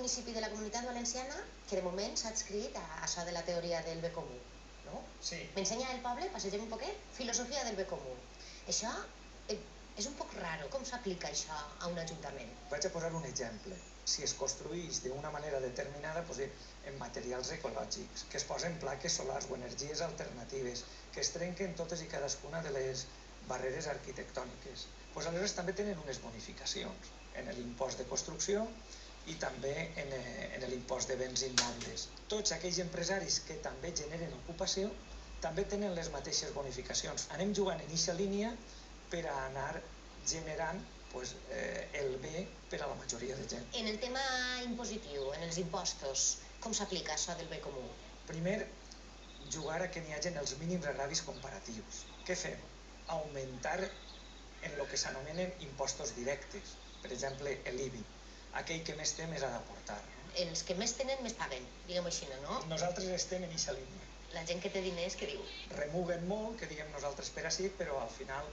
municipi de la Comunitat Valenciana que de moment s'ha adscrit a això de la teoria del bé comú. Sí. M'ensenya el poble, passegem un poquet, filosofia del bé comú. Això és un poc raro. Com s'aplica això a un ajuntament? Vaig a posar un exemple. Si es construïx d'una manera determinada, en materials ecològics, que es posen plaques solars o energies alternatives, que es trenquen totes i cadascuna de les barreres arquitectòniques, aleshores també tenen unes bonificacions en l'impost de construcció i també en l'impost de béns immobles. Tots aquells empresaris que també generen ocupació també tenen les mateixes bonificacions. Anem jugant en aquesta línia per a anar generant el bé per a la majoria de gent. En el tema impositiu, en els impostos, com s'aplica això del bé comú? Primer, jugar a que n'hi hagi els mínims agravis comparatius. Què fem? Augmentar en el que s'anomenen impostos directes. Per exemple, l'IBI. Aquell que més té més ha d'aportar. Els que més tenen més paguen, diguem-ho així, no? Nosaltres estem en aquesta línia. La gent que té diners, què diu? Remuguen molt, que diguem nosaltres per ací, però al final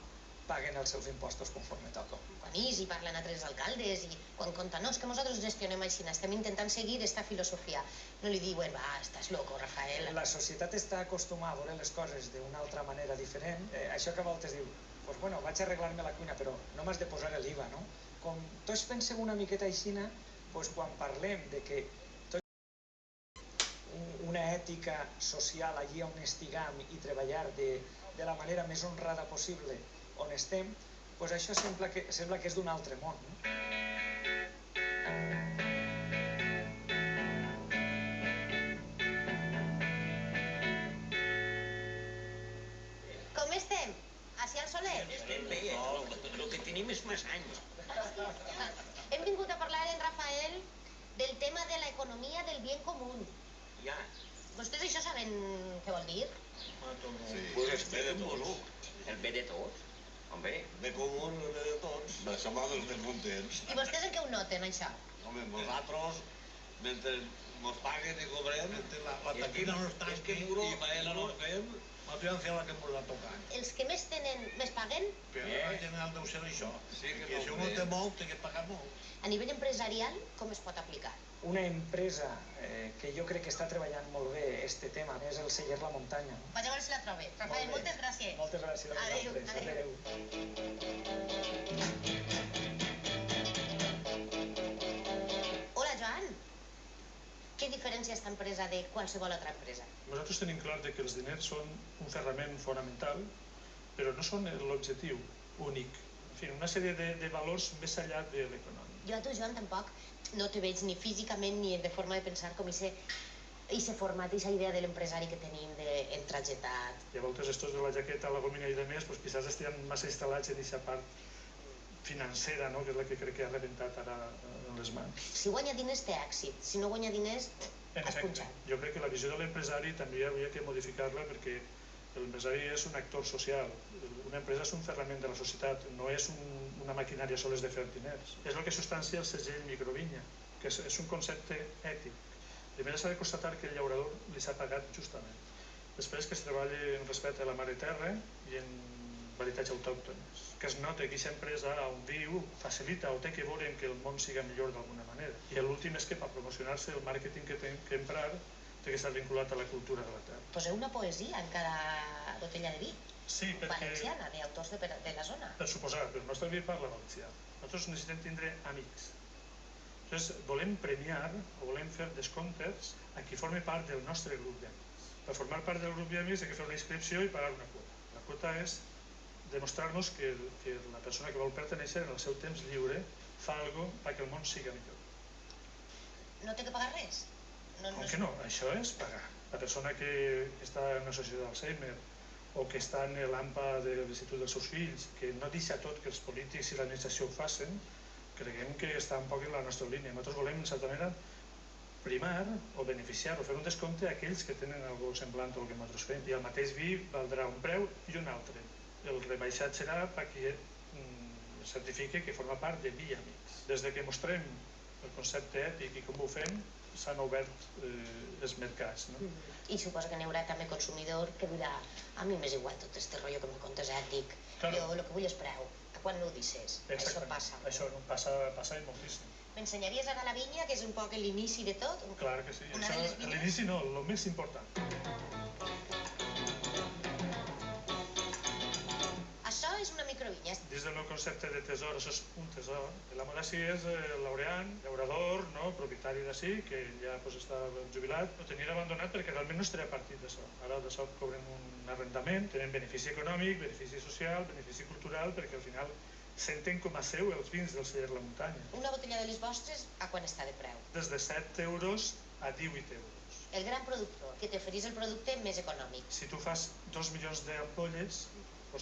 paguen els seus impostos conforme toca. Quan hi parlen altres alcaldes i quan compten, no, és que nosaltres gestionem així, estem intentant seguir esta filosofia. No li diuen, va, estàs loco, Rafael. La societat està acostumada a veure les coses d'una altra manera diferent. Això que a voltes diu, doncs bueno, vaig a arreglar-me la cuina, però no m'has de posar l'IVA, no? Com tots pensem una miqueta aixina, doncs quan parlem de que una ètica social allí on estiguem i treballar de la manera més honrada possible on estem, doncs això sembla que és d'un altre món. Com estem? Hacia el soler? Estem bé, el que tenim és més anys. Hem vingut a parlar en Rafael del tema de l'economia del bien común. Ja? Vostès això saben què vol dir? Pues el bé de tots. El bé de tots? Home, bé comú, el bé de tots. Som els més contents. I vostès en què ho noten, això? Home, nosaltres, mentre ens paguen i cobrem, la taquina no està aquí i faena no fem, la financiera que ens ha tocat. Els que més tenen, més paguen? Però en general deu ser això. Si uno té molt, té que pagar molt. A nivell empresarial, com es pot aplicar? Una empresa que jo crec que està treballant molt bé este tema és el Celler La Muntanya. Vaig a veure si la trobe. Rafael, moltes gràcies. Moltes gràcies a vosaltres. Adéu. Hola, Joan. Què diferència esta empresa de qualsevol altra empresa? Nosaltres tenim clar que els diners són un ferrament fonamental, però no són l'objectiu únic. En fi, una sèrie de valors més enllà de l'econòmic. Jo a tu, Joan, tampoc no te veig ni físicament ni de forma de pensar com aquest format, aquesta idea de l'empresari que tenim d'entragetat. I a voltes estos de la jaqueta, la gomina i de més, quizás estan massa instal·lats en aquesta part financera, que és la que crec que ha rebentat ara en les mans. Si guanya diners té èxit, si no guanya diners has punxat. Jo crec que la visió de l'empresari també hauria que modificar-la perquè l'empresari és un actor social. Una empresa és un ferrament de la societat, no és una maquinària sols de fer diners. És el que substancia el segell microvinya, que és un concepte ètic. Primer s'ha de constatar que el llaurador li s'ha pagat justament. Després que es treballa en respecte a la mare terra i en varietats autòctones. Que es nota que aquesta empresa on viu facilita o té que veure que el món siga millor d'alguna manera. I l'últim és que per promocionar-se el màrqueting que té que emprar té que estar vinculat a la cultura de la terra. Poseu una poesia en cada botella de vi. Sí, perquè... Valenciana, d'autors de la zona. Per suposar, però el nostre vi parla valencià. Nosaltres necessitem tindre amics. Llavors, volem premiar o volem fer descomptes a qui formi part del nostre grup d'amics. Per formar part del grup d'amics hem de fer una inscripció i pagar una quota. La quota és demostrar-nos que la persona que vol pertenèixer en el seu temps lliure fa alguna cosa perquè el món siga millor. No té que pagar res? Com que no? Això és pagar. La persona que està en una associació d'Alzheimer o que està en l'AMPA de l'Institut dels seus fills, que no deixa tot que els polítics i l'administració ho facin, creiem que està un poc en la nostra línia. Nosaltres volem, en certa manera, primar o beneficiar o fer un descompte a aquells que tenen alguna cosa semblant al que nosaltres fem. I el mateix vi valdrà un preu i un altre. El rebaixat serà per qui certifique que forma part de Vi Amics. Des que mostrem el concepte ètic i com ho fem, s'han obert els mercats. I suposo que n'hi haurà també consumidor que dirà a mi m'és igual tot este rotllo que me contes ètic. Jo el que vull és preu. A quan no ho dices? Això passa. Això passa moltíssim. M'ensenyaries ara la vinya, que és un poc l'inici de tot? Clar que sí. Una de les vinyes? L'inici no, el més important. Això és una microvinya. Dins del meu concepte de tesor, això és un tesor. L'amo d'ací és laureant, llaurador, propietari d'ací, que ja està jubilat, ho tenia abandonat perquè realment no es treia partit d'això. Ara d'això cobren un arrendament, tenen benefici econòmic, benefici social, benefici cultural, perquè al final senten com a seu els vins del celler La Muntanya. Una botella de les vostres, a quan està de preu? Des de 7 euros a 18 euros. El gran productor, que t'oferís el producte més econòmic. Si tu fas 2 milions d'ampolles,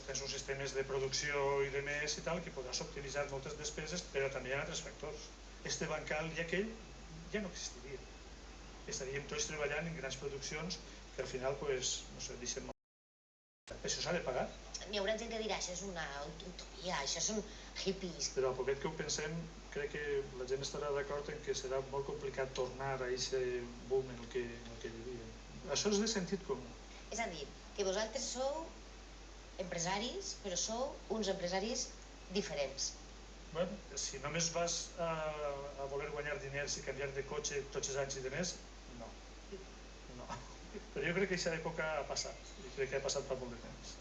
tens uns sistemes de producció i de més i tal, que podràs optimitzar moltes despeses, però també hi ha altres factors. Este bancal i aquell ja no existiria. Estaríem tots treballant en grans produccions que al final, no sé, deixem molt. Això s'ha de pagar. N'hi haurà gent que dirà, això és una utopia, això són hippies. Però a poquet que ho pensem, crec que la gent estarà d'acord en que serà molt complicat tornar a aquest boom en el que vivíem. Això és de sentit comú. És a dir, que vosaltres sou empresaris, però sou uns empresaris diferents. Bé, si només vas a voler guanyar diners i canviar de cotxe tots els anys i de més, no. Però jo crec que aquesta època ha passat, i crec que ha passat fa molt de temps.